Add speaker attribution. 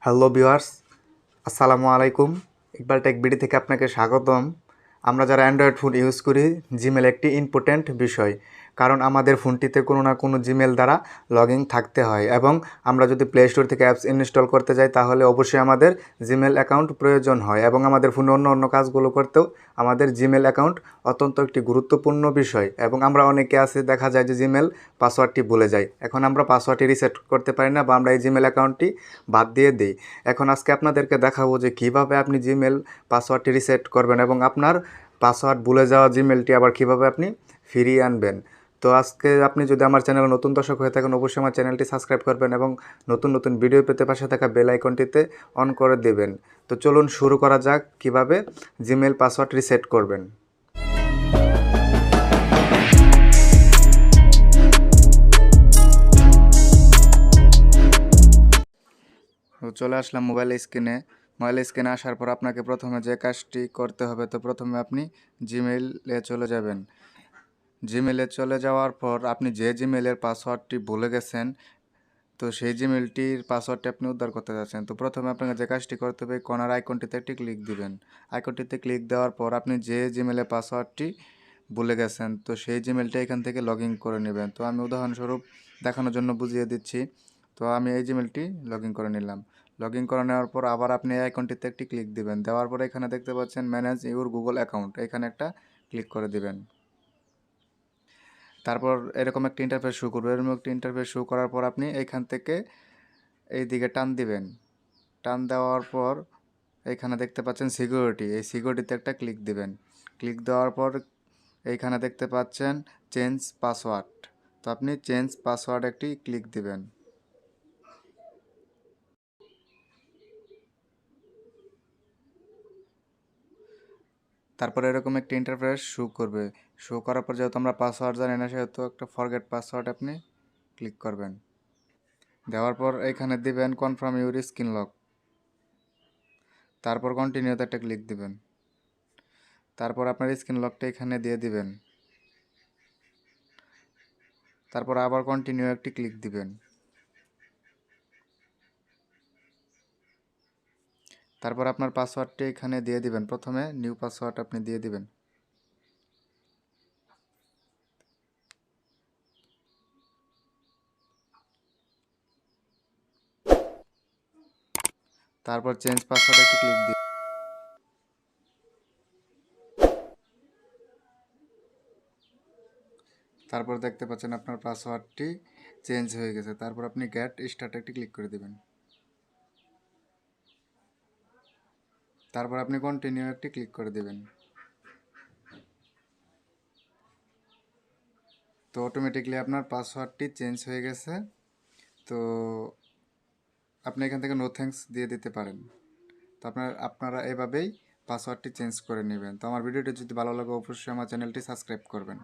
Speaker 1: Hello viewers, আসসালামু আলাইকুম। Iqbal tech BD থেকে আপনাকে স্বাগতম। আমরা যারা অ্যান্ড্রয়েড ফোন ইউজ করি, জিমেল একটি ইম্পর্ট্যান্ট বিষয়, কারণ আমাদের ফোনটিতে কোনো না কোনো জিমেল দ্বারা লগ ইন থাকতে হয় এবং আমরা যদি প্লে স্টোর থেকে অ্যাপস ইনস্টল করতে যাই তাহলে অবশ্যই আমাদের জিমেল অ্যাকাউন্ট প্রয়োজন হয় এবং আমাদের ফোনে অন্য অন্য কাজগুলো করতেও আমাদের জিমেল অ্যাকাউন্ট অত্যন্ত একটি গুরুত্বপূর্ণ বিষয়। এবং আমরা অনেকে আছে দেখা যায় যে জিমেল পাসওয়ার্ডটি ভুলে যাই। এখন আমরা পাসওয়ার্ডটি রিসেট করতে পারি না বা আমরা এই জিমেল অ্যাকাউন্টটি বাদ দিয়ে দিই। এখন আজকে আপনাদেরকে দেখাবো যে কীভাবে আপনি জিমেল পাসওয়ার্ডটি রিসেট করবেন এবং আপনার পাসওয়ার্ড ভুলে যাওয়া জিমেলটি আবার কীভাবে আপনি ফিরিয়ে আনবেন। তো আজকে আপনি যদি আমার চ্যানেলে নতুন দর্শক হয়ে থাকেন অবশ্যই আমার চ্যানেলটি সাবস্ক্রাইব করবেন এবং নতুন নতুন ভিডিও পেতে পাশে থাকা বেল আইকনটিতে অন করে দেবেন। তো চলুন শুরু করা যাক কীভাবে জিমেল পাসওয়ার্ড রিসেট করবেন। তো চলে আসলাম মোবাইল স্ক্রিনে আসার পর আপনাকে প্রথমে যে কাজটি করতে হবে, তো প্রথমে আপনি জিমেইলে চলে যাবেন। জিমেইলে চলে যাওয়ার পর আপনি যে জিমেইলের পাসওয়ার্ডটি ভুলে গেছেন, তো সেই জিমেইলটির পাসওয়ার্ডটি আপনি উদ্ধার করতে যাচ্ছেন। তো প্রথমে আপনাকে যে কাজটি করতে হবে, কর্নার আইকনটিতে একটি ক্লিক দিবেন। আইকনটিতে ক্লিক দেওয়ার পর আপনি যে জিমেইলের পাসওয়ার্ডটি ভুলে গেছেন, তো সেই জিমেইলটা এখান থেকে লগ ইন করে নেবেন। তো আমি উদাহরণস্বরূপ দেখানোর জন্য বুঝিয়ে দিচ্ছি। তো আমি এই জিমেইলটি লগ ইন করে নিলাম। লগ ইন করে নেওয়ার পর আবার আপনি এই আইকনটিতে একটি ক্লিক দিবেন। দেওয়ার পরে এখানে দেখতে পাচ্ছেন ম্যানেজ ইউর গুগল অ্যাকাউন্ট, এখানে একটা ক্লিক করে দিবেন। তারপর এরকম একটা ইন্টারফেস শো করবে। এরকম একটা ইন্টারফেস শো করার পর আপনি এইখান থেকে এই দিকে টান দিবেন। টান দেওয়ার পর এইখানে দেখতে পাচ্ছেন সিকিউরিটি, এই সিকিউরিটিতে একটা ক্লিক দিবেন। ক্লিক দেওয়ার পর এইখানে দেখতে পাচ্ছেন চেঞ্জ পাসওয়ার্ড, তো আপনি চেঞ্জ পাসওয়ার্ড একটি ক্লিক দিবেন। তারপর এরকম একটা ইন্টারফেস শো করবে। শো করার পর যেহেতু আমরা পাসওয়ার্ড জানি না সেহেতু একটা ফরগেট পাসওয়ার্ড আপনি ক্লিক করবেন। দেওয়ার পর এখানে দিবেন কনফার্ম ইউর স্ক্রিন লক, তারপর কন্টিনিউতে একটা ক্লিক দিবেন। তারপর আপনার স্ক্রিন লকটা এখানে দিয়ে দিবেন। তারপর আবার কন্টিনিউ একটি ক্লিক দিবেন। তারপর আপনার পাসওয়ার্ডটি এখানে দিয়ে দিবেন। প্রথমে নিউ পাসওয়ার্ড আপনি দিয়ে দিবেন। তারপর চেঞ্জ পাসওয়ার্ড একটি ক্লিক দিন। তারপর দেখতে পাচ্ছেন আপনার পাসওয়ার্ডটি চেঞ্জ হয়ে গেছে। তারপর আপনি গেট স্টার্ট একটি ক্লিক করে দিবেন। তারপর আপনি কন্টিনিউ একটি ক্লিক করে দিবেন। তো অটোমেটিকলি আপনার পাসওয়ার্ডটি চেঞ্জ হয়ে গেছে। তো আপনি এখান থেকে নো থ্যাঙ্কস দিয়ে দিতে পারেন। তো আপনারা এভাবেই পাসওয়ার্ডটি চেঞ্জ করে নেবেন। তো আমার ভিডিওটি যদি ভালো লাগে অবশ্যই আমার চ্যানেলটি সাবস্ক্রাইব করবেন।